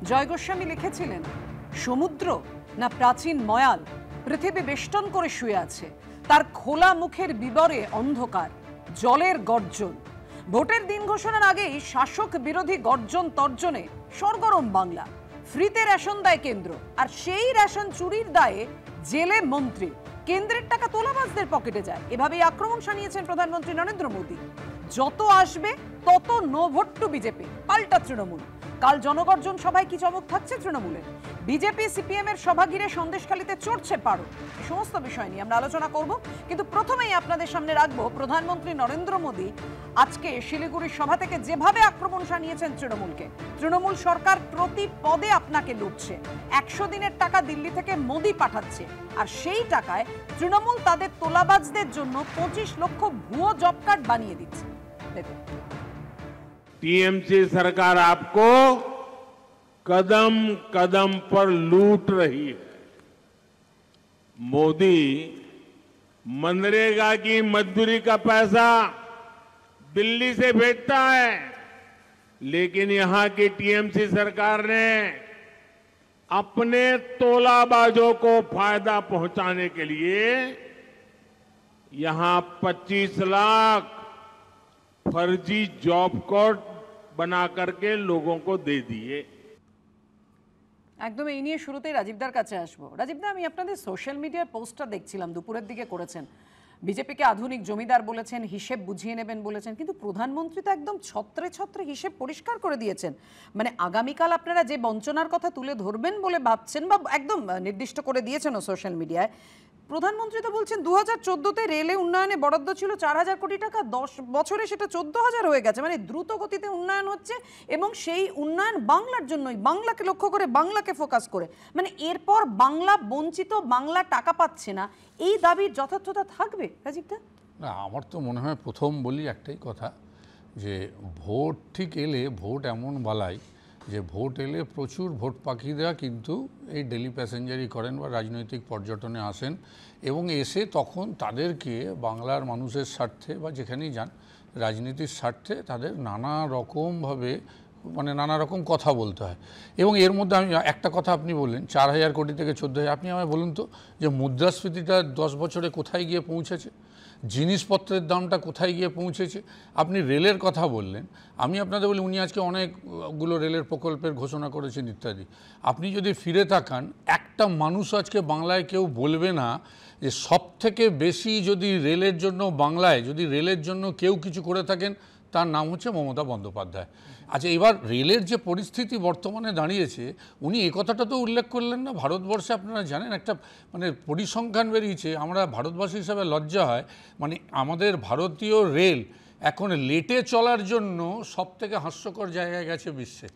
জয় গোস্বামী লিখেছিলেন, সমুদ্র না প্রাচীন ময়াল পৃথিবী বেষ্টন করে শুয়ে আছে, তার খোলা মুখের বিবরে অন্ধকার, জলের গর্জন। ভোটের দিন ঘোষণার আগেই শাসক বিরোধী গর্জন তর্জনে সরগরম বাংলা। ফ্রিতে রেশন দেয় কেন্দ্র, আর সেই রেশন চুরির দায়ে জেলে মন্ত্রী। কেন্দ্রের টাকা তোলাবাজদের পকেটে যায়। এভাবেই আক্রমণ শানিয়েছেন প্রধানমন্ত্রী নরেন্দ্র মোদী। যত আসবে তত নো ভোট টু বিজেপি, পাল্টা তৃণমূল। কাল জনগর্জন সভায় কি চমক থাকছে তৃণমূলের? বিজেপি সিপিএম এর সভা ঘিরে সন্দেশখালীতে চড়ছে পারো। এই সমস্ত বিষয় নিয়ে আমরা আলোচনা করব, কিন্তু প্রথমেই আপনাদের সামনে রাখবো প্রধানমন্ত্রী নরেন্দ্র মোদী আজকে শিলিগুড়ির সভা থেকে যেভাবে আক্রমণ শানিয়েছেন তৃণমূলকে। তৃণমূল সরকার প্রতি পদে আপনাকে লুটছে। 100 দিনের টাকা দিল্লি থেকে মোদী পাঠাচ্ছে, আর সেই টাকায় তৃণমূল তাদের তোলাবাজদের জন্য 25 লক্ষ ভুয়ো জব কার্ড বানিয়ে দিচ্ছে। দেখুন, टीएमसी सरकार आपको कदम कदम पर लूट रही है। मोदी मनरेगा की मजदूरी का पैसा दिल्ली से भेजता है, लेकिन यहां की टीएमसी सरकार ने अपने तोलाबाजों को फायदा पहुंचाने के लिए यहां 25 लाख फर्जी जॉब कार्ड बना करके लोगों को दे दिए। একদম এই নিয়ে শুরুতেই রাজীবদার কাছে আসবো। রাজীবদা, আমি আপনাদের সোশ্যাল মিডিয়ার পোস্টটা দেখছিলাম, দুপুরের দিকে করেছেন। বিজেপিকে আধুনিক জমিদার বলেছেন, হিসেব বুঝিয়ে নেবেন বলেছেন, কিন্তু প্রধানমন্ত্রী তো একদম ছত্রে ছত্রে হিসেব পরিষ্কার করে দিয়েছেন। মানে আগামীকাল আপনারা যে বঞ্চনার কথা তুলে ধরবেন বলে ভাবছেন, বা একদম নির্দিষ্ট করে দিয়েছেন সোশ্যাল মিডিয়ায়, প্রধানমন্ত্রী তো বলছেন 2014-তে রেলে উন্নয়নে বরাদ্দ ছিল 4000 কোটি টাকা, 10 বছরে সেটা 14000 হয়ে গেছে। মানে দ্রুত গতিতে উন্নয়ন হচ্ছে, এবং সেই উন্নয়ন বাংলার জন্যই, বাংলাকে লক্ষ্য করে, বাংলাকে ফোকাস করে। মানে এরপর বাংলা বঞ্চিত, বাংলা টাকা পাচ্ছে না, এই দাবির যথার্থতা থাকবে রাজীবদা? না, আমার তো মনে হয় প্রথম বলি একটাই কথা, যে ভোট ঠিক এলে ভোট এমন বালাই যে ভোট এলে প্রচুর ভোট পাখি দেওয়া কিন্তু এই ডেলি প্যাসেঞ্জারই করেন বা রাজনৈতিক পর্যটনে আসেন, এবং এসে তখন তাদেরকে বাংলার মানুষের স্বার্থে বা যেখানেই যান রাজনীতির স্বার্থে তাদের নানা রকমভাবে মানে নানা রকম কথা বলতে হয়। এবং এর মধ্যে আমি একটা কথা আপনি বললেন 4000 কোটি থেকে 14,000, আপনি আমায় বলুন তো যে মুদ্রাস্ফীতিটা 10 বছরে কোথায় গিয়ে পৌঁছেছে, জিনিসপত্রের দামটা কোথায় গিয়ে পৌঁছেছে। আপনি রেলের কথা বললেন, আমি আপনাদের বলি উনি আজকে অনেকগুলো রেলের প্রকল্পের ঘোষণা করেছেন ইত্যাদি। আপনি যদি ফিরে তাকান, একটা মানুষ আজকে বাংলায় কেউ বলবে না যে সব থেকে বেশি যদি রেলের জন্য বাংলায় যদি রেলের জন্য কেউ কিছু করে থাকেন তার নাম হচ্ছে মমতা বন্দ্যোপাধ্যায়। আচ্ছা, এবার রেলের যে পরিস্থিতি বর্তমানে দাঁড়িয়েছে, উনি এ কথাটা তো উল্লেখ করলেন না। ভারতবর্ষে আপনারা জানেন একটা মানে পরিসংখ্যান বেরিয়েছে, আমরা ভারতবাসী হিসাবে লজ্জা হয়, মানে আমাদের ভারতীয় রেল এখন লেটে চলার জন্য সব থেকে হাস্যকর জায়গায় গেছে বিশ্বে।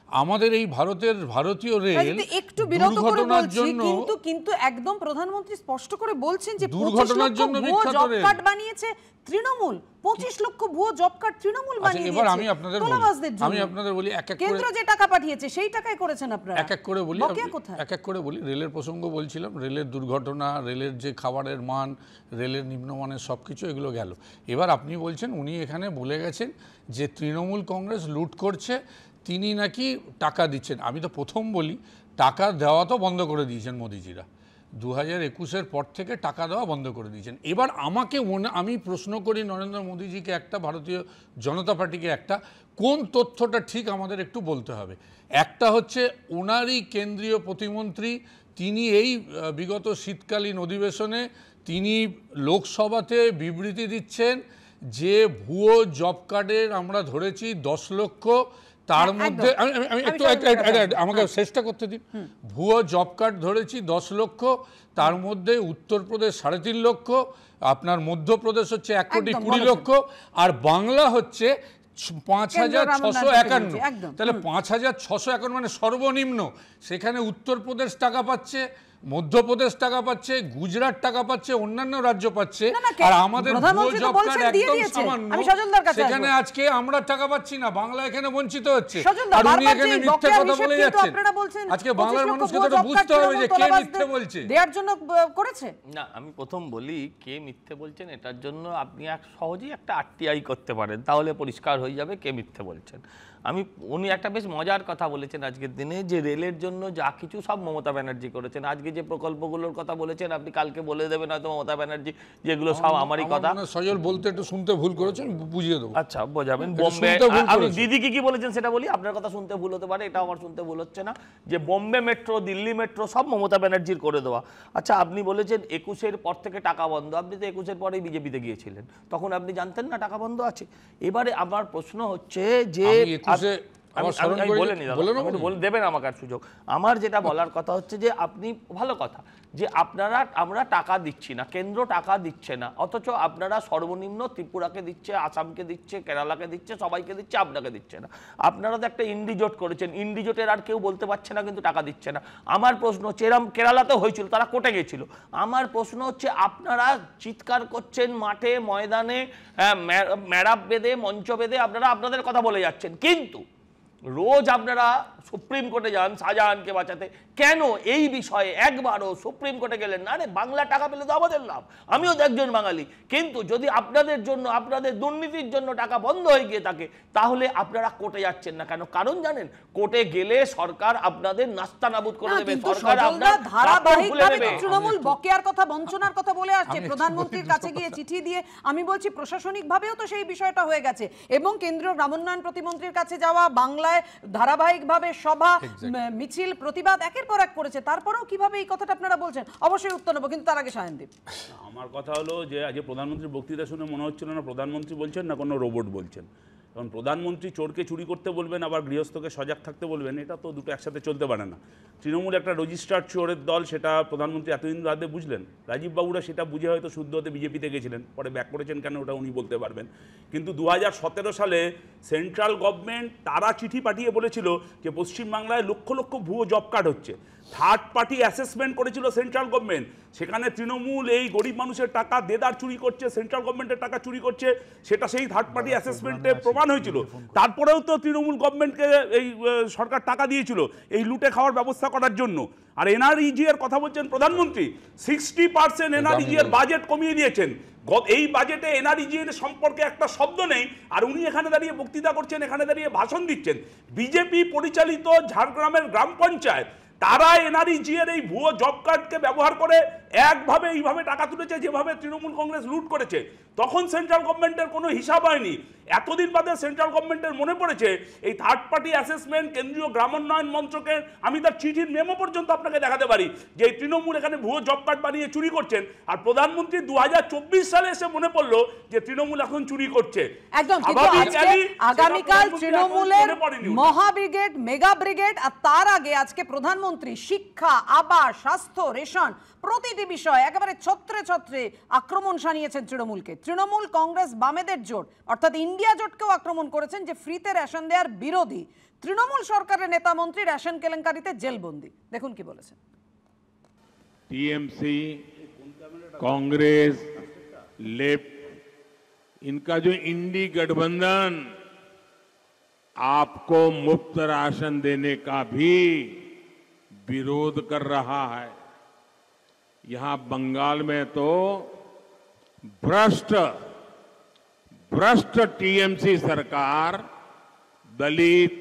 আমাদের এই ভারতীয় রেল একটু বিরত করে বলছি, কিন্তু একদম প্রধানমন্ত্রী স্পষ্ট করে বলছেন যে দুর্ঘটনার জন্য বিখ্যাত রেল কার্ড বানিয়েছে তৃণমূল, 25 লক্ষ ভুয়ো জব কার্ড তৃণমূল বানিয়ে দিয়েছে। এবার আমি আপনাদের বলি এক এক করে, কেন্দ্র যে টাকা পাঠিয়েছে সেই টাকাই করেছেন আপনারা। এক এক করে বলি রেলের প্রসঙ্গ বলছিলাম, রেলের দুর্ঘটনা, রেলের যে খাবারের মান, রেলের নিম্নমানের সব কিছু এগুলো গেল। এবার আপনি বলছেন উনি এখানে বলে গেছেন যে তৃণমূল কংগ্রেস লুট করছে, তিনি নাকি টাকা দিচ্ছেন। আমি তো প্রথম বলি টাকা দেওয়া তো বন্ধ করে দিয়েছেন মোদিজিরা, 2021-এর পর থেকে টাকা দেওয়া বন্ধ করে দিয়েছেন। এবার আমি প্রশ্ন করি নরেন্দ্র মোদীজিকে একটা, ভারতীয় জনতা পার্টিকে একটা, কোন তথ্যটা ঠিক আমাদের একটু বলতে হবে। একটা হচ্ছে ওনারই কেন্দ্রীয় প্রতিমন্ত্রী, তিনি এই বিগত শীতকালীন অধিবেশনে তিনি লোকসভাতে বিবৃতি দিচ্ছেন যে ভুয়ো জব কার্ডের আমরা ধরেছি 10 লক্ষ, তার মধ্যে আমি একটু আমাকে চেষ্টা করতে দিন। ভুয়ো জব কার্ড ধরেছি 10 লক্ষ, তার মধ্যে উত্তরপ্রদেশ 3.5 লক্ষ, আপনার মধ্যপ্রদেশ হচ্ছে 1,20,00,000 লক্ষ, আর বাংলা হচ্ছে 5,651। তাহলে 5,651 মানে সর্বনিম্ন। সেখানে উত্তরপ্রদেশ টাকা পাচ্ছে, মধ্যপ্রদেশ টাকা পাচ্ছে, গুজরাট টাকা পাচ্ছে, অন্যান্য রাজ্য পাচ্ছে, আর আমাদের ভুয়ো জব কার্ড একদম সামান্য। সেখানে আজকে আমরা টাকা পাচ্ছি না, বাংলা এখানে বঞ্চিত হচ্ছে, আর উনি এখানে মিথ্যে কথা বলে যাচ্ছেন। আজকে বাংলার মানুষকে তো বুঝতে হবে যে কে মিথ্যে বলছে। দেওয়ার জন্য করেছে না, আমি প্রথম বলি কে মিথ্যে বলছেন এটার জন্য আপনি সহজেই একটা আরটিআই করতে পারেন, তাহলে পরিষ্কার হয়ে যাবে কে মিথ্যে বলছেন। উনি একটা বেশ মজার কথা বলেছেন আজকের দিনে, যে রেলের জন্য যা কিছু সব মমতা ব্যানার্জি করেছেন। আজকে যে প্রকল্পগুলোর কথা বলেছেন, আপনি কালকে বলে দেবেন হয়তো মমতা ব্যানার্জি, যেগুলো সব আমারই কথা। সজল বলতে একটু শুনতে ভুল করেছেন, বুঝিয়ে দেবো। আচ্ছা, বোঝাবেন। বোম্বে, আমি দিদি কি বলেছেন সেটা বলি, আপনার কথা শুনতে ভুল হতে পারে, এটা আমার শুনতে ভুল হচ্ছে না, যে বোম্বে মেট্রো, দিল্লি মেট্রো সব মমতা ব্যানার্জির করে দেওয়া। আচ্ছা, আপনি বলেছেন 21-এর পর থেকে টাকা বন্ধ। আপনি তো 21-এর পরেই বিজেপিতে গিয়েছিলেন, তখন আপনি জানতেন না টাকা বন্ধ আছে? এবারে আমার প্রশ্ন হচ্ছে যে দেবেন আমাকে আর সুযোগ। আমার যেটা বলার কথা হচ্ছে যে আপনি, ভালো কথা যে আমরা টাকা দিচ্ছি না, কেন্দ্র টাকা দিচ্ছে না, অথচ আপনারা সর্বনিম্ন ত্রিপুরাকে দিচ্ছে, আসামকে দিচ্ছে, কেরালাকে দিচ্ছে, সবাইকে দিচ্ছে, আপনাকে দিচ্ছে না। আপনারা তো একটা ইন্ডিজোট করেছেন, ইন্ডিজোটের আর কেউ বলতে পারছে না কিন্তু টাকা দিচ্ছে না। আমার প্রশ্ন হচ্ছে, এরম কেরালাতেও হয়েছিল, তারা কোর্টে গেছিল। আমার প্রশ্ন হচ্ছে, আপনারা চিৎকার করছেন মাঠে ময়দানে, ম্যারাপ বেঁধে, মঞ্চ বেঁধে আপনারা আপনাদের কথা বলে যাচ্ছেন, কিন্তু রোজ আপনারা সুপ্রিম কোর্টে যান শাহজাহানকে বাঁচাতে। কেন এই বিষয়ে একবারও সুপ্রিম কোর্টে গেলেন না? আরে বাংলা টাকা পেলে তো আমাদের লাভ, আমিও তো একজন বাঙালি। কিন্তু যদি আপনাদের জন্য, আপনাদের দুর্নীতির জন্য টাকা বন্ধ হয়ে গিয়ে থাকে, তাহলে আপনারা কোর্টে যাচ্ছেন না কেন? কারণ জানেন, কোর্টে গেলে সরকার আপনাদের নাস্তানাবুদ করে দেবে, সরকার আপনার ধারাবাহিকভাবে তৃণমূল বকেয়ার কথা, বঞ্চনার কথা বলে আসছে। প্রধানমন্ত্রীর কাছে গিয়ে চিঠি দিয়ে, আমি বলছি প্রশাসনিকভাবেও তো সেই বিষয়টা হয়ে গেছে, এবং কেন্দ্রীয় গ্রামোন্নয়ন প্রতিমন্ত্রীর কাছে যাওয়া, বাংলায় ধারাবাহিকভাবে সভা, মিছিল, প্রতিবাদ একের পর এক করেছে। তারপরেও কিভাবে এই কথাটা আপনারা বলছেন? অবশ্যই উত্তর নেব, কিন্তু তার আগে সায়নদীপ। আমার কথা হলো যে আজ প্রধানমন্ত্রীর বক্তৃতা শুনে মনে হচ্ছিল না প্রধানমন্ত্রী বলছেন না কোনো রোবট বলছেন। কারণ প্রধানমন্ত্রী চোরকে চুরি করতে বলবেন, আবার গৃহস্থকে সজাগ থাকতে বলবেন, এটা তো দুটো একসাথে চলতে পারে না। তৃণমূল একটা রেজিস্টার্ড চোরের দল, সেটা প্রধানমন্ত্রী এতদিন রাতে বুঝলেন। রাজীববাবুরা সেটা বুঝে হয়তো শুদ্ধ হতে বিজেপিতে গেছিলেন, পরে ব্যাক করেছেন কেন ওটা উনি বলতে পারবেন। কিন্তু 2017 সালে সেন্ট্রাল গভর্নমেন্ট তারা চিঠি পাঠিয়ে বলেছিল যে পশ্চিমবাংলায় লক্ষ লক্ষ ভুয়ো জব কার্ড হচ্ছে। থার্ড পার্টি অ্যাসেসমেন্ট করেছিল সেন্ট্রাল গভর্নমেন্ট, সেখানে তৃণমূল এই গরিব মানুষের টাকা দেদার চুরি করছে, সেন্ট্রাল গভর্নমেন্টের টাকা চুরি করছে, সেটা সেই থার্ড পার্টি অ্যাসেসমেন্টে প্রমাণ হয়েছিল। তারপরেও তো তৃণমূল গভর্নমেন্টকে এই সরকার টাকা দিয়েছিল এই লুটে খাওয়ার ব্যবস্থা করার জন্য। আর এনআরইজি এর কথা বলছেন প্রধানমন্ত্রী, 60% এনআরইজি এর বাজেট কমিয়ে দিয়েছেন। এই বাজেটে এনআরইজি এর সম্পর্কে একটা শব্দ নেই, আর উনি এখানে দাঁড়িয়ে বক্তৃতা করছেন, এখানে দাঁড়িয়ে ভাষণ দিচ্ছেন। বিজেপি পরিচালিত ঝাড়গ্রামের গ্রাম পঞ্চায়েত তারা এনআরইজি এর এই ভুয়ো জব কার্ডকে ব্যবহার করে একভাবে এইভাবে টাকা তুলেছে যেভাবে তৃণমূল কংগ্রেস লুট করেছে। তখন সেন্ট্রাল গভর্নমেন্টের কোনো হিসাব হয়নি। এতদিন বাদে সেন্ট্রাল গভর্নমেন্টের মনে পড়েছে এই থার্ড পার্টি অ্যাসেসমেন্ট, কেন্দ্রীয় গ্রামোন্নয়ন মন্ত্রকের, আমি তার চিঠির মেমো পর্যন্ত আপনাকে দেখাতে পারি যে এই তৃণমূল এখানে ভুয়ো জব কার্ড বানিয়ে চুরি করছেন। আর প্রধানমন্ত্রী 2024 সালে এসে মনে পড়লো যে তৃণমূল এখন চুরি করছে। একদম, আগামীকাল তৃণমূলের মহা ব্রিগেড, মেগা ব্রিগেড, আর তার আগে আজকে প্রধানমন্ত্রী শিক্ষা, আবাস, স্বাস্থ্য, রেশন প্রতিটি বিষয় একেবারে ছত্রে ছত্রে আক্রমণ শানিয়েছেন তৃণমূলকে। তৃণমূল, কংগ্রেস, বামেদের জোট অর্থাৎ ইন্ডিয়া জোটকেও আক্রমণ করেছেন যে ফ্রিতে রেশন দেওয়ার বিরোধী। তৃণমূল সরকারের নেতা মন্ত্রী রেশন কেলেঙ্কারিতে জেলবন্দি। দেখুন কি বলেছেন। टीएमसी, कांग्रेस, लेफ्ट, इनका जो इंडी गठबंधन आपको मुफ्त राशन देने का भी विरोध कर रहा है। यहां बंगाल में तो भ्रष्ट टीएमसी सरकार दलित,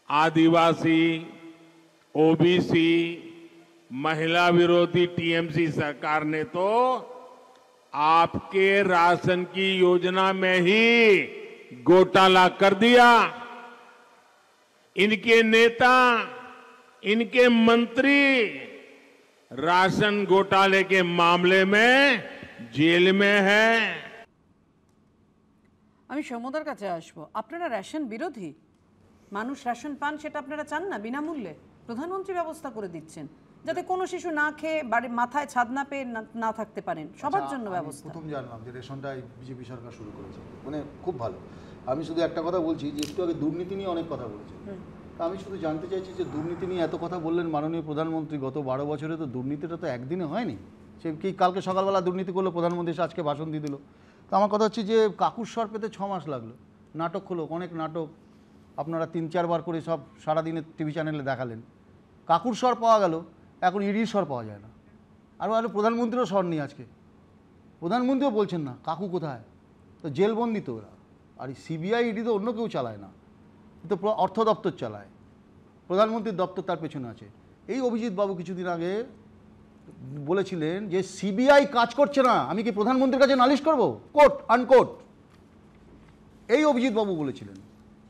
आदिवासी, ओबीसी, महिला विरोधी टीएमसी सरकार ने तो आपके राशन की योजना में ही घोटाला कर दिया। इनके नेता, इनके मंत्री राशन घोटाले के मामले में जेल में है। আমি সমুদ্রের কাছে আসবো। আপনারা রেশন বিরোধী? মানুষ রেশন পান সেটা আপনারা চান না বিনামূল্যে? প্রধানমন্ত্রী ব্যবস্থা করে দিচ্ছেন যাতে কোনো শিশু না খেয়ে বাড়ির মাথায় ছাদ না পেয়ে না থাকতে পারেন, সবার জন্য ব্যবস্থা। প্রথম জানলাম যে রেশনটা বিজেপি সরকার শুরু করেছে, মানে খুব ভালো। আমি শুধু একটা কথা বলছি যে একটু আগে দুর্নীতি নিয়ে অনেক কথা বলেছেন। আমি শুধু জানতে চাইছি যে দুর্নীতি নিয়ে এত কথা বললেন মাননীয় প্রধানমন্ত্রী, গত 12 বছরে তো দুর্নীতিটা তো একদিনে হয়নি। সে কি কালকে সকালবেলা দুর্নীতি করলো, প্রধানমন্ত্রী এসে আজকে ভাষণ দিয়ে দিল। তো আমার কথা হচ্ছে যে কাকুর স্বর পেতে 6 মাস লাগলো, নাটক হলো, অনেক নাটক আপনারা 3-4 বার করে সব সারাদিনে টিভি চ্যানেলে দেখালেন। কাকুর স্বর পাওয়া গেল, এখন ইডির স্বর পাওয়া যায় না। আর প্রধানমন্ত্রীরও স্বর নেই আজকে, প্রধানমন্ত্রীও বলছেন না কাকু কোথায়। তো জেলবন্দি তো ওরা। আর সিবিআই ইডি তো অন্য কেউ চালায় না, তো অর্থ দপ্তর চালায়, প্রধানমন্ত্রীর দপ্তর তার পেছনে আছে। এই অভিজিৎ বাবু কিছুদিন আগে বলেছিলেন যে সিবিআই কাজ করছে না, আমি কি প্রধানমন্ত্রীর কাছে নালিশ করব, কোট আনকোট, এই অভিজিৎ বাবু বলেছিলেন।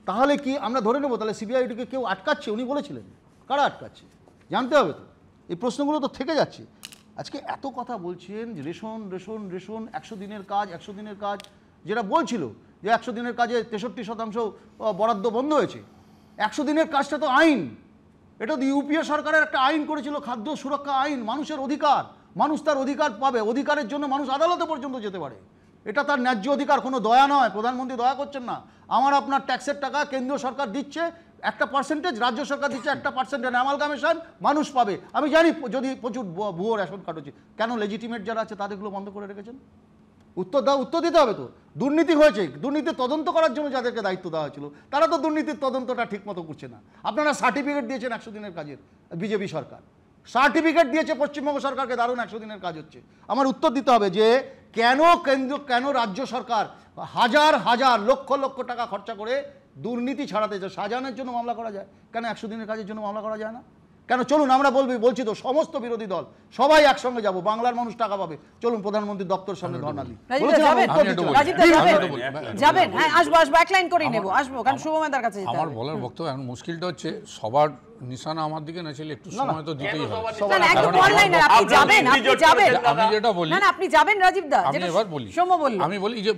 তাহলে কি আমরা ধরে নেব তাহলে সিবিআইটিকে কেউ আটকাচ্ছে? উনি বলেছিলেন, কারা আটকাচ্ছে জানতে হবে তো, এই প্রশ্নগুলো তো থেকে যাচ্ছে। আজকে এত কথা বলছেন যে রেশন রেশন রেশন, 100 দিনের কাজ 100 দিনের কাজ, যেটা বলছিল যে 100 দিনের কাজে 63% বরাদ্দ বন্ধ হয়েছে। 100 দিনের কাজটা তো আইন, এটা তো ইউপিএ সরকারের একটা আইন করেছিল, খাদ্য সুরক্ষা আইন, মানুষের অধিকার, মানুষ তার অধিকার পাবে, অধিকারের জন্য মানুষ আদালতে পর্যন্ত যেতে পারে, এটা তার ন্যায্য অধিকার, কোনো দয়া নয়। প্রধানমন্ত্রী দয়া করছেন না, আমার আপনার ট্যাক্সের টাকা কেন্দ্রীয় সরকার দিচ্ছে একটা পার্সেন্টেজ, রাজ্য সরকার দিচ্ছে একটা পার্সেন্টেজ, অ্যামালগামেশন মানুষ পাবে। আমি জানি যদি প্রচুর ভুয়ো রেশন কার্ড হচ্ছে, কেন লেজিটিমেট যারা আছে তাদেরগুলো বন্ধ করে রেখেছেন? উত্তর দিতে হবে তো। দুর্নীতি হয়েছে, দুর্নীতির তদন্ত করার জন্য যাদেরকে দায়িত্ব দেওয়া হয়েছিল তারা তো দুর্নীতির তদন্তটা ঠিক মতো করছে না। আপনারা সার্টিফিকেট দিয়েছেন 100 দিনের কাজের, বিজেপি সরকার সার্টিফিকেট দিয়েছে পশ্চিমবঙ্গ সরকারকে, দারুণ 100 দিনের কাজ হচ্ছে। আমার উত্তর দিতে হবে যে কেন রাজ্য সরকার হাজার হাজার লক্ষ লক্ষ টাকা খরচা করে দুর্নীতি ছাড়াতে চায়, সাজানোর জন্য মামলা করা যায়, কেন 100 দিনের কাজের জন্য মামলা করা যায় না? কেন? চলুন আমরা বলছি তো, সমস্ত বিরোধী দল সবাই একসঙ্গে যাব, বাংলার মানুষ টাকা পাবে, চলুন প্রধানমন্ত্রীর দপ্তরের সামনে ধর্ণা দিই। যাবেন? হ্যাঁ, আসবো এক লাইন করে নেব, আসবো, কারণ শুভমেন্দার কাছে যেতে হবে। আমার বলার বক্তব্য এখন মুশকিলটা হচ্ছে সবার নিশানা আমার দিকে না ছিল, একটু সময় তো দিতেই হবে। না, একদম অনলাইনে আপনি যাবেন। আমি যেটা বলি, না আপনি যাবেন রাজীব দা, আমি এবার বলি, আমি বলি যে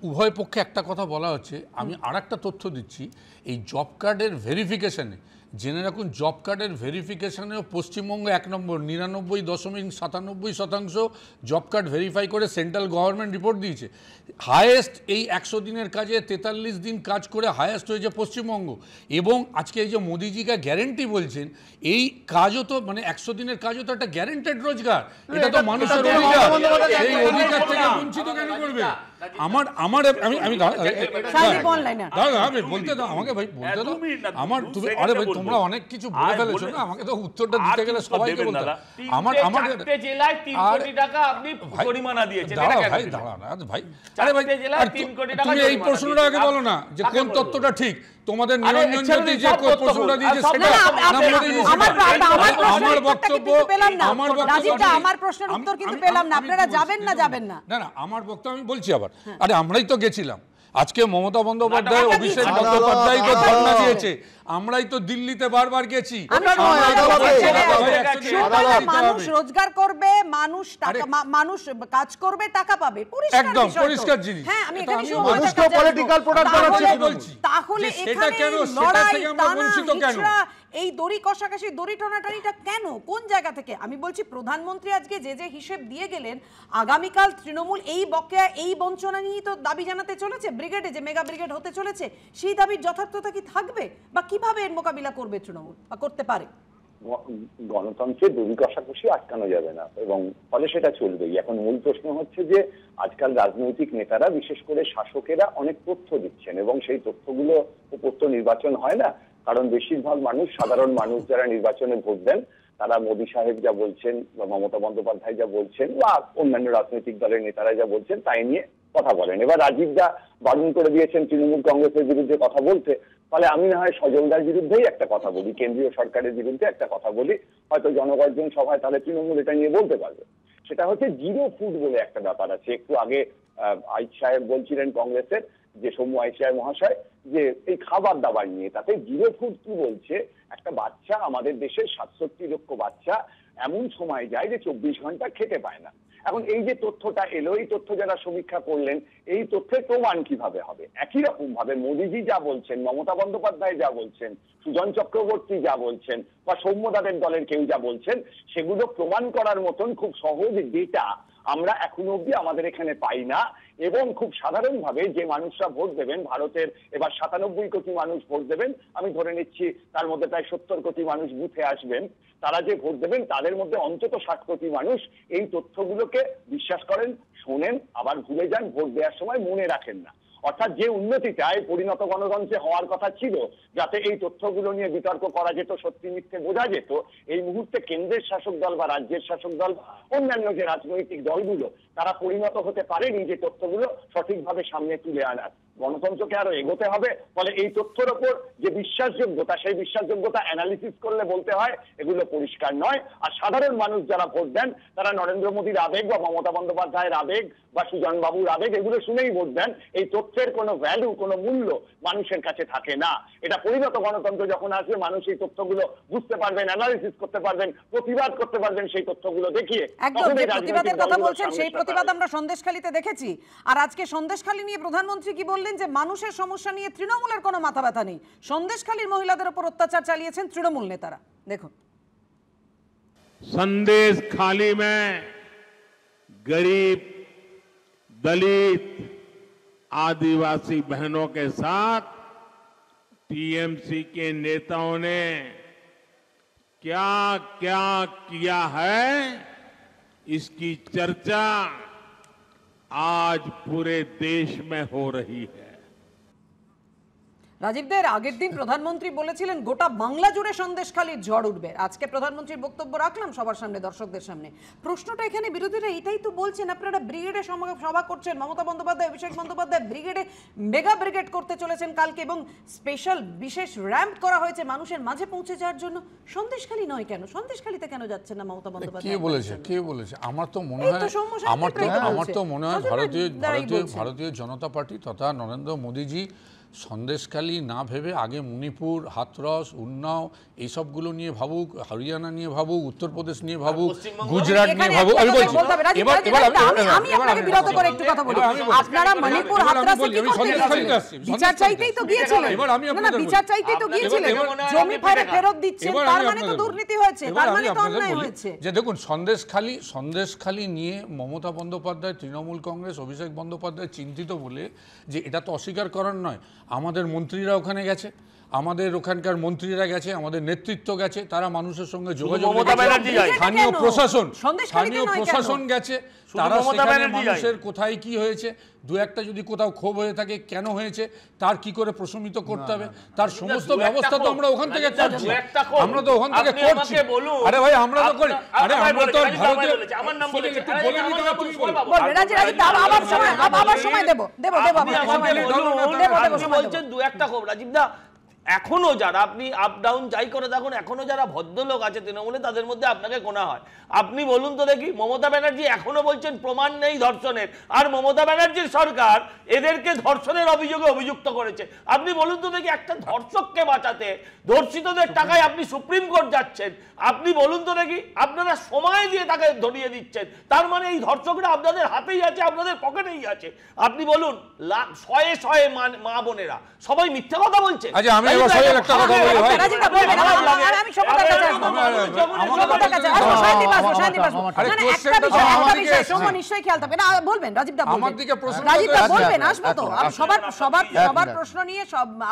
উভয় পক্ষে একটা কথা বলা হচ্ছে, আমি আরেকটা তথ্য দিচ্ছি। এই জব কার্ডের ভেরিফিকেশনে জেনে রাখুন, জব কার্ডের ভেরিফিকেশনেও পশ্চিমবঙ্গ 1 নম্বর, 99.97% জব কার্ড ভেরিফাই করে সেন্ট্রাল গভর্নমেন্ট রিপোর্ট দিয়েছে। হায়েস্ট এই 100 দিনের কাজে 43 দিন কাজ করে হায়েস্ট হয়েছে পশ্চিমবঙ্গ। এবং আজকে এই যে মোদিজিকে গ্যারেন্টি বলছেন, এই কাজও তো মানে 100 দিনের কাজও তো একটা গ্যারেন্টেড রোজগার, এটা তো মানুষের অধিকার, সেই অধিকার থেকে বঞ্চিত কেন করবে? বলতে দাও আমাকে, ভাই বলতে দাও আমার, তুমি আরে ভাই তোমরা অনেক কিছু বলে ফেলেছো না, আমাকে তো উত্তরটা দিতে গেলে সবাইকে বলতে আমার জেলায় 3 কোটি টাকা আপনি জরিমানা দিয়েছেন। দাঁড়াও ভাই, দাঁড়াও না ভাই, আরে ভাই তুমি এই প্রশ্নটা আগে বলো না যে কোন তথ্যটা ঠিক, তোমাদের নিরঞ্জন জ্যোতি যে প্রশ্নটা দিয়েছে সেটা আমার বক্তব্য, আমার প্রশ্নের উত্তর কিন্তু পেলাম না। আপনারা যাবেন না? না না, আমার বক্তব্য আমি বলছি আবার, আরে আমরাই তো গেছিলাম, আজকে মমতা বন্দ্যোপাধ্যায়, অভিষেক বন্দ্যোপাধ্যায় তো ধর্ণা দিয়েছে, আমরাই তো দিল্লিতে বারবার গেছি। মানুষ রোজগার করবে, মানুষ কাজ করবে, টাকা পাবে, একদম পরিষ্কার জিনিস। হ্যাঁ, আমি এখানে তাহলে এখানে লড়াই, টানা, এই দড়ি কষাকষি, দড়ি টানাটানিটা কেন, কোন জায়গা থেকে? আমি বলছি প্রধানমন্ত্রী আজকে যে হিসেব দিয়ে গেলেন, আগামীকাল তৃণমূল এই বকেয়া, এই বঞ্চনা নিয়ে তো দাবি জানাতে চলেছে, ব্রিগেডে যে মেগা ব্রিগেড হতে চলেছে, সেই দাবির যথার্থতা কি থাকবে, বা কিভাবে এর মোকাবিলা করবে তৃণমূল, বা করতে পারে? গণতন্ত্রের দড়ি কষাকষি আটকানো যাবে না, এবং ফলে সেটা চলবেই। এখন মূল প্রশ্ন হচ্ছে যে আজকাল রাজনৈতিক নেতারা, বিশেষ করে শাসকেরা অনেক তথ্য দিচ্ছেন, এবং সেই তথ্যগুলো উপর তো নির্বাচন হয় না, কারণ বেশিরভাগ মানুষ, সাধারণ মানুষ যারা নির্বাচনে ভোট দেন, তারা মোদী সাহেব যা বলছেন বা মমতা বন্দ্যোপাধ্যায় যা বলছেন বা অন্যান্য রাজনৈতিক দলের নেতারা যা বলছেন তাই নিয়ে কথা বলেন। এবার রাজীব দা বারণ করে দিয়েছেন তৃণমূল কংগ্রেসের বিরুদ্ধে কথা বলতে, ফলে আমি না হয় সজলদার বিরুদ্ধেই একটা কথা বলি, কেন্দ্রীয় সরকারের বিরুদ্ধে একটা কথা বলি, হয়তো জনগর্জন সভায় তাহলে তৃণমূল এটা নিয়ে বলতে পারবে। সেটা হচ্ছে জিরো ফুড বলে একটা ব্যাপার আছে। একটু আগে আইচ সাহেব বলছিলেন কংগ্রেসের, যে সৌম্য আইচ সাহেব মহাশয়, যে এই খাবার দাবার নিয়ে, তাতে জিরো ফুড কি বলছে, একটা বাচ্চা, আমাদের দেশের 67 লক্ষ বাচ্চা এমন সময় যায় যে 24 ঘন্টা খেতে পায় না। এখন এই যে তথ্যটা এলো, এই তথ্য যারা সমীক্ষা করলেন, এই তথ্যের প্রমাণ কিভাবে হবে? একই রকম ভাবে মোদীজি যা বলছেন, মমতা বন্দ্যোপাধ্যায় যা বলছেন, সুজন চক্রবর্তী যা বলছেন, বা সৌম্যদাদের দলের কেউ যা বলছেন, সেগুলো প্রমাণ করার মতন খুব সহজ ডেটা আমরা এখনো অব্দি আমাদের এখানে পাই না। এবং খুব সাধারণভাবে যে মানুষরা ভোট দেবেন, ভারতের এবার 97 কোটি মানুষ ভোট দেবেন, আমি ধরে নিচ্ছি তার মধ্যে প্রায় 70 কোটি মানুষ বুথে আসবেন, তারা যে ভোট দেবেন তাদের মধ্যে অন্তত 60 কোটি মানুষ এই তথ্যগুলোকে বিশ্বাস করেন, শোনেন, আবার ভুলে যান, ভোট দেওয়ার সময় মনে রাখেন না। অর্থাৎ যে উন্নতিটা এই পরিণত গণতন্ত্রে হওয়ার কথা ছিল, যাতে এই তথ্যগুলো নিয়ে বিতর্ক করা যেত, সত্যি মিথ্যে বোঝা যেত, এই মুহূর্তে কেন্দ্রের শাসক দল বা রাজ্যের শাসক দল, অন্যান্য যে রাজনৈতিক দলগুলো, তারা পরিণত হতে পারেনি যে তথ্যগুলো সঠিকভাবে সামনে তুলে আনার। গণতন্ত্রকে আরো এগোতে হবে। ফলে এই তথ্যের ওপর যে বিশ্বাসযোগ্যতা, সেই বিশ্বাসযোগ্যতা অ্যানালিসিস করলে বলতে হয় এগুলো পরিষ্কার নয়। আর সাধারণ মানুষ যারা ভোট দেন তারা নরেন্দ্র মোদীর আবেগ বা মমতা বন্দ্যোপাধ্যায়ের আবেগ বা সুজন বাবুর আবেগ এগুলো শুনেই ভোট দেন। এই তথ্যের কোনো ভ্যালু, কোনো মূল্য মানুষের কাছে থাকে না। এটা পরিণত গণতন্ত্র যখন আসবে, মানুষ এই তথ্যগুলো বুঝতে পারবেন, অ্যানালিসিস করতে পারবেন, প্রতিবাদ করতে পারবেন সেই তথ্যগুলো দেখিয়ে। একদম যে প্রতিবাদের কথা বলছেন সেই প্রতিবাদ আমরা সন্দেশখালীতে দেখেছি। আর আজকে সন্দেশখালী নিয়ে প্রধানমন্ত্রী কি বললেন যে মানুষের সমস্যা নিয়ে তৃণমূলের কোনো মাথা ব্যথা নেই। সন্দেশখালীর মহিলাদের উপর অত্যাচার চালিয়েছেন তৃণমূল নেতারা। দেখুন, संदेशखाली में गरीब, दलित, आदिवासी बहनों के साथ टीएमसी के नेताओं ने क्या क्या किया है, इसकी चर्चा आज पूरे देश में हो रही है। রাজীবদের আগের দিন প্রধানমন্ত্রী বলেছিলেন গোটা বাংলা জুড়ে সন্দেশখালীর ঝড় উঠবে। আজকে প্রধানমন্ত্রীর বক্তব্য রাখলাম সবার সামনে, দর্শকদের সামনে। প্রশ্নটা এখানে বিরোধীরা এটাই তো বলছেন, আপনারা ব্রিগেডে সভা করছেন, মমতা বন্দ্যোপাধ্যায়, অভিষেক বন্দ্যোপাধ্যায় ব্রিগেডে মেগা ব্রিগেড করতে চলেছেন কালকে, এবং স্পেশাল বিশেষ র্যাম্প করা হয়েছে মানুষের মাঝে পৌঁছে যাওয়ার জন্য। সন্দেশখালী নয় কেন? সন্দেশখালীতে কেন যাচ্ছেন না মমতা বন্দ্যোপাধ্যায়? কে বলেছে? আমার তো মনে হয় ভারতীয় জনতা পার্টি তথা নরেন্দ্র মোদীজি সন্দেশখালী না ভেবে আগে মণিপুর, হাথরস, উন্নাও এইসবগুলো নিয়ে ভাবুক, হরিয়ানা নিয়ে ভাবুক, উত্তরপ্রদেশ নিয়ে ভাবুক, গুজরাট নিয়ে ভাবুক। আমি বলছি আমি আপনাকে বিরত করে একটু কথা বলি। আপনারা মণিপুর, হাথরস বিচার চাইতেই তো গিয়েছিলেন, না বিচার চাইতেই তো গিয়েছিলেন। জমি ফেরত দিচ্ছেন, তার মানে তো দুর্নীতি হয়েছে, তার মানে তো অন্যায় হয়েছে। যে দেখুন, সন্দেশখালী নিয়ে মমতা বন্দ্যোপাধ্যায়, তৃণমূল কংগ্রেস, অভিষেক বন্দ্যোপাধ্যায় চিন্তিত বলে যে এটা তো অস্বীকার করার নয়। আমাদের মন্ত্রীরা ওখানে গেছে, আমাদের ওখানকার মন্ত্রীরা গেছে, আমাদের নেতৃত্ব গেছে, তারা মানুষের সঙ্গে যোগাযোগ, স্থানীয় প্রশাসন গেছে, তারা সেখানে মানুষের কোথায় কি হয়েছে, দু একটা যদি কোথাও ক্ষোভ হয়ে থাকে কেন হয়েছে তার কি করে প্রশমিত করতে হবে, তার সমস্ত ব্যবস্থা তো আমরা ওখান থেকে করছি। আমরা তো ওখান থেকে করছি। আরে ভাই, আমরা তো করি। আরে আমরা তো ভারতীয়, আমার নাম বলে একটু বলে নিতে হবে। তুমি বলো, আবার সময় দেব। আপনি বলছেন দু একটা ক্ষোভ। রাজীব দা, এখনো যারা, আপনি আপ ডাউন যাই করে দেখুন, এখনো যারা ভদ্রলোক আছে তৃণমূলে, তাদের মধ্যে আপনাকে গোনা হয়। আপনি বলুন তো দেখি, মমতা ব্যানার্জি এখনো বলছেন প্রমাণ নেই ধর্ষণের, আর মমতা ব্যানার্জির সরকার এদেরকে ধর্ষণের অভিযোগে অভিযুক্ত করেছে। আপনি বলুন তো দেখি, একটা ধর্ষককে বাঁচাতে ধর্ষিতদের টাকায় আপনি সুপ্রিম কোর্ট যাচ্ছেন। আপনি বলুন তো দেখি, আপনারা সময় দিয়ে তাকে ধরিয়ে দিচ্ছেন, তার মানে এই ধর্ষকরা আপনাদের হাতেই আছে, আপনাদের পকেটেই আছে। আপনি বলুন, শয়ে শয়ে মা বোনেরা সবাই মিথ্যা কথা বলছে। আমি এবার সবাই একটা কথা বলি ভাই, আমি সমতার কাছে আসবো, সমতার কাছে আসবো, শান্তি বাসবো। না একটা বিষয় সময় নিশ্চয়ই খেয়াল থাকবে না, বলবেন রাজীব দা, আমার দিকে প্রশ্ন রাজীব দা বলবেন, আসবো তো। সবার প্রশ্ন নিয়ে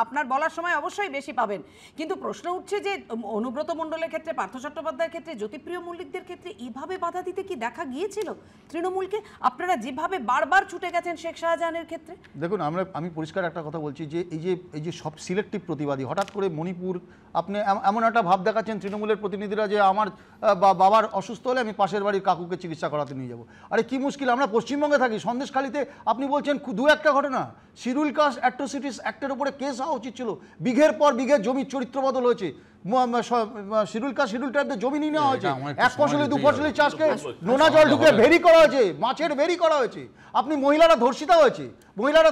আপনার বলার সময় অবশ্যই বেশি পাবেন। কিন্তু প্রশ্ন উঠছে যে অনুব্রত মণ্ডলের ক্ষেত্রে, পার্থ চট্টোপাধ্যায়ের ক্ষেত্রে, জ্যোতিপ্রিয় মল্লিকদের ক্ষেত্রে এইভাবে বাধা দিতে কি দেখা গিয়েছিল তৃণমূলকে? আপনারা যেভাবে বারবার ছুটে গেছেন শেখ শাহজাহানের ক্ষেত্রে। দেখুন, আমি পরিষ্কার একটা কথা বলছি যে এই যে সব সিলেক্টিভ প্রতিবাদী, হঠাৎ করে মণিপুর, আপনি এমন একটা ভাব দেখাচ্ছেন তৃণমূলের প্রতিনিধিরা যে আমার বাবার অসুস্থ হলে আমি পাশের বাড়ির কাকুকে চিকিৎসা করাতে নিয়ে যাব। আরে কি মুশকিল, আমরা পশ্চিমবঙ্গে থাকি। সন্দেশখালীতে আপনি বলছেন দু একটা ঘটনা, শিডিউল কাস্ট অ্যাট্রোসিটিস অ্যাক্টের উপরে কেস হওয়া উচিত ছিল। বিঘের পর বিঘে জমির চরিত্র বদল হয়েছে, শিডিউল কাস্ট শিডিউল টাইপের জমি নিয়ে নেওয়া হয়েছে, এক ফসলি দু ফসলি চাষকে নোনা জল ঢুকে ভেরি করা হয়েছে, মাছের ভেরি করা হয়েছে। আপনি মহিলারা ধর্ষিতা হয়েছে, মহিলারা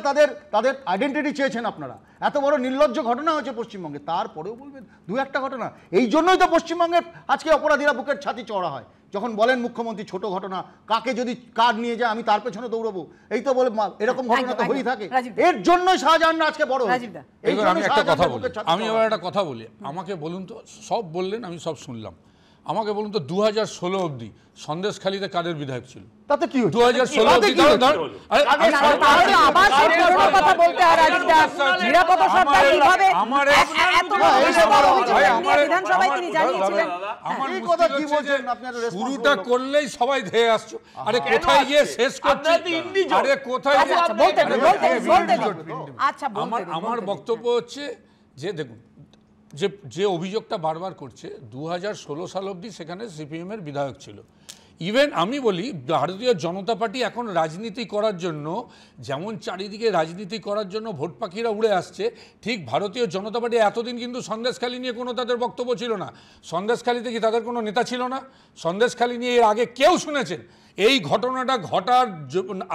তাদের আইডেন্টিটি চেয়েছেন আপনারা। এত বড় নির্লজ্জ ঘটনা হয়েছে পশ্চিমবঙ্গে, তারপরেও বলবেন দু একটা ঘটনা। এই জন্যই তো পশ্চিমবঙ্গের আজকে অপরাধীরা বুকের ছাতি চড়া হয় যখন বলেন মুখ্যমন্ত্রী ছোট ঘটনা, কাকে যদি কার নিয়ে যায় আমি তার পেছনে দৌড়বো, এই তো বলে এরকম ঘটনা তো হয়েই থাকে। এর জন্যই শাহজাহান আজকে বড় হয়েছে। আমি একটা কথা বলি, আমি এবার একটা কথা বলি। আমাকে বলুন তো, সব বললেন আমি সব শুনলাম, আমাকে বলুন তো 2016 অবধি সন্দেশখালীতে কাদের বিধায়ক ছিল? তাতে কি 2016 অবধি শুরুটা করলেই সবাই ধেয়ে আসছো। আরে কোথায় গিয়ে শেষ করছি? আরে কোথায়? আমার বক্তব্য হচ্ছে যে দেখুন, যে অভিযোগটা বারবার করছে 2016 সাল অবধি সেখানে সিপিএম এর বিধায়ক ছিল। ইভেন আমি বলি ভারতীয় জনতা পার্টি এখন রাজনীতি করার জন্য যেমন চারিদিকে রাজনীতি করার জন্য ভোট পাখিরা উড়ে আসছে, ঠিক ভারতীয় জনতা পার্টি এতদিন কিন্তু সন্দেশখালী নিয়ে কোনো তাদের বক্তব্য ছিল না। সন্দেশখালীতে কি তাদের কোনো নেতা ছিল না? সন্দেশখালী নিয়ে এর আগে কেউ শুনেছেন? এই ঘটনাটা ঘটার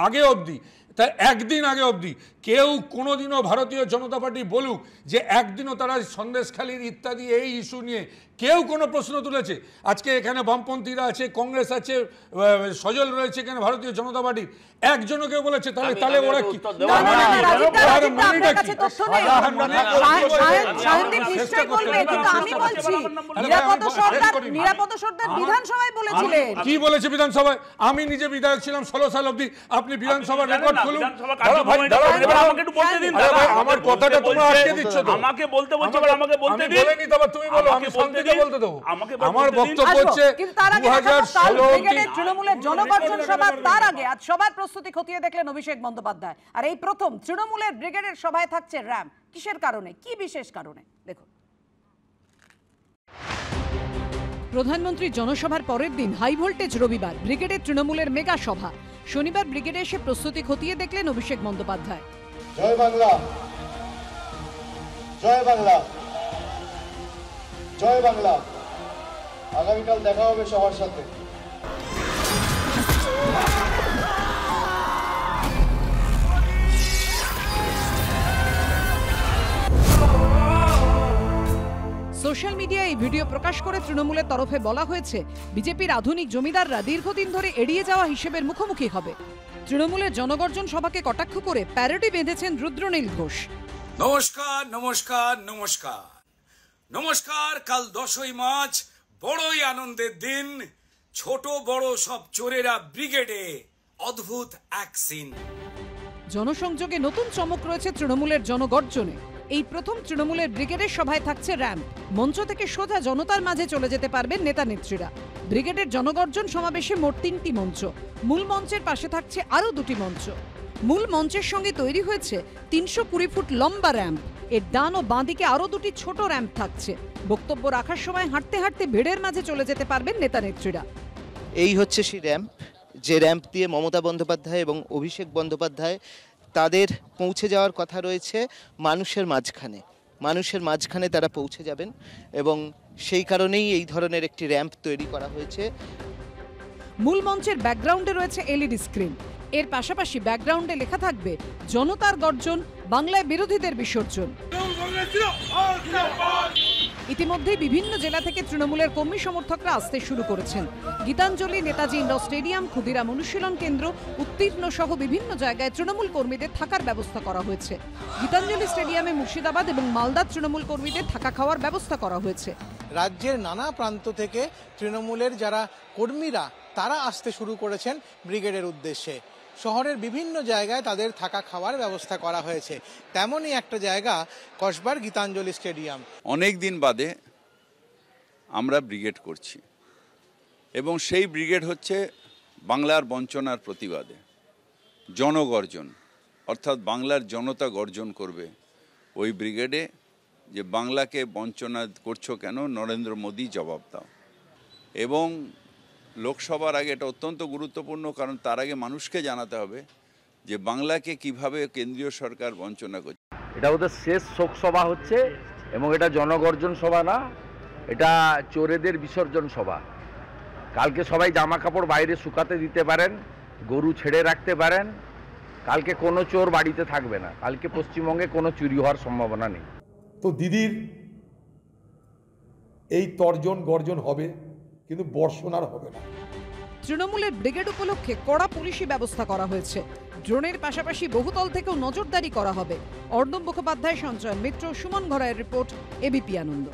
আগে অবধি, তাই একদিন আগে অবধি কেউ কোনোদিনও ভারতীয় জনতা পার্টি বলুক যে একদিনও তারা সন্দেশখালীর ইত্যাদি এই ইস্যু নিয়ে কেউ কোনো প্রশ্ন তুলেছে? আজকে এখানে বামপন্থীরা আছে, কংগ্রেস আছে, সজল রয়েছে এখানে ভারতীয় জনতা পার্টির, একজনও কেউ বলেছে? তাহলে ওরা কি কি বলেছে বিধানসভায়? আমি নিজে বিধায়ক ছিলাম 16 সাল অবধি। আপনি বিধানসভার রেকর্ড খুলুন। আমার কথাটা তোমরা আটকে দিচ্ছ তো। আমাকে বলতে বলছো, আমাকে বলতে দিন। বলেনি তবে তুমি বলো, আমি শান্তিতে বলতে দেবো। আমার বক্তব্য হচ্ছে 2016 তৃণমূলের জনগর্জন সভা, তার আগে আজ সবার প্রস্তুতি খতিয়ে দেখলেন অভিষেক বন্দ্যোপাধ্যায়। আর এই প্রথম তৃণমূলের ব্রিগেডের সভায় থাকছে র্যাম্প। কিসের কারণে, কি বিশেষ কারণে দেখুন। প্রধানমন্ত্রী জনসভার পরের দিন হাই ভোল্টেজ রবিবার ব্রিগেডের তৃণমূলের মেগা সভা। শনিবার ব্রিগেডে এসে প্রস্তুতি খতিয়ে দেখলেন অভিষেক বন্দ্যোপাধ্যায়। জয় বাংলা, জয় বাংলা, জয় বাংলা। আগামীকাল দেখা হবে সবার সাথে। সোশ্যাল মিডিয়ায় এই ভিডিও প্রকাশ করে তৃণমূলের তরফে বলা হয়েছে বিজেপির আধুনিক জমিদাররা দীর্ঘদিন ধরে এড়িয়ে যাওয়া হিসেবের মুখোমুখি হবে। তৃণমূলের জনগর্জন সভাকে কটাক্ষ করে প্যারোডি বেঁধেছেন রুদ্রনীল ঘোষ। নমস্কার, নমস্কার, নমস্কার, নমস্কার। কাল 10ই মার্চ, বড়ই আনন্দের দিন। ছোট বড় সব চোরেরা ব্রিগেডে, অদ্ভুত এক সিন। জনসংযোগে নতুন চমক রয়েছে তৃণমূলের জনগর্জনে। এই প্রথম তৃণমূলের ব্রিগেডের সভায় থাকছে র্যাম্প। মঞ্চ থেকে সোজা জনতার মাঝে চলে যেতে পারবেন নেতা নেত্রীরা। ব্রিগেডের জনগর্জন সমাবেশে মোট 3টি মঞ্চ। মূল মঞ্চের পাশে থাকছে আরও 2টি মঞ্চ। মূল মঞ্চের সঙ্গে তৈরি হয়েছে 320 ফুট লম্বা র্যাম্প। এর ডান ও বাঁ দিকে আরও 2টি ছোট র্যাম্প থাকছে। বক্তব্য রাখার সময় হাঁটতে হাঁটতে ভিড়ের মাঝে চলে যেতে পারবেন নেতা নেত্রীরা। এই হচ্ছে সেই র্যাম্প, যে র্যাম্প দিয়ে মমতা বন্দ্যোপাধ্যায় এবং অভিষেক বন্দ্যোপাধ্যায় তাদের পৌঁছে যাওয়ার কথা রয়েছে মানুষের মাঝখানে। মানুষের মাঝখানে তারা পৌঁছে যাবেন এবং সেই কারণেই এই ধরনের একটি র্যাম্প তৈরি করা হয়েছে। মূল মঞ্চের ব্যাকগ্রাউন্ডে রয়েছে এলইডি স্ক্রিন। এর পাশাপাশি ব্যাকগ্রাউন্ডে লেখা থাকবে জনতার গর্জন, বাংলায় বিরোধীদের বিসর্জন। ইতিমধ্যেই বিভিন্ন জেলা থেকে তৃণমূলের কর্মী সমর্থকরা আসতে শুরু করেছেন। গীতাঞ্জলি, নেতাজি ইন্ডোর স্টেডিয়াম, ক্ষুদিরাম অনুশীলন কেন্দ্র, উত্তীর্ণ সহ বিভিন্ন জায়গায় তৃণমূল কর্মীদের থাকার ব্যবস্থা করা হয়েছে। গীতাঞ্জলি স্টেডিয়ামে মুর্শিদাবাদ এবং মালদার তৃণমূল কর্মীদের থাকা খাওয়ার ব্যবস্থা করা হয়েছে। রাজ্যের নানা প্রান্ত থেকে তৃণমূলের যারা কর্মীরা তারা আসতে শুরু করেছেন ব্রিগেডের উদ্দেশ্যে। শহরের বিভিন্ন জায়গায় তাদের থাকা খাওয়ার ব্যবস্থা করা হয়েছে। তেমনই একটা জায়গা কসবার গীতাঞ্জলি স্টেডিয়াম। অনেক দিন বাদে আমরা ব্রিগেড করছি এবং সেই ব্রিগেড হচ্ছে বাংলার বঞ্চনার প্রতিবাদে। জনগর্জন, অর্থাৎ বাংলার জনতা গর্জন করবে ওই ব্রিগেডে যে বাংলাকে বঞ্চনা করছো কেন, নরেন্দ্র মোদী জবাব দাও। এবং লোকসভার আগে এটা অত্যন্ত গুরুত্বপূর্ণ, কারণ তার আগে মানুষকে জানাতে হবে যে বাংলাকে কিভাবে কেন্দ্রীয় সরকার বঞ্চনা করছে। এটা ওদের শেষ শোক সভা হচ্ছে এবং এটা জনগর্জন সভা না, এটা চোরেদের বিসর্জন সভা। কালকে সবাই জামা কাপড় বাইরে শুকাতে দিতে পারেন, গরু ছেড়ে রাখতে পারেন। কালকে কোনো চোর বাড়িতে থাকবে না। কালকে পশ্চিমবঙ্গে কোনো চুরি হওয়ার সম্ভাবনা নেই। তো দিদির এই তর্জন গর্জন হবে, কিন্তু বর্ষণ আর হবে না। তৃণমূলের ব্রিগেড উপলক্ষে কড়া পুলিশি ব্যবস্থা করা হয়েছে। ড্রোনের পাশাপাশি বহুতল থেকেও নজরদারি করা হবে। অর্ণব মুখোপাধ্যায়, সঞ্চয় মিত্র, সুমন ঘরাইয়ের রিপোর্ট, এবিপি আনন্দ।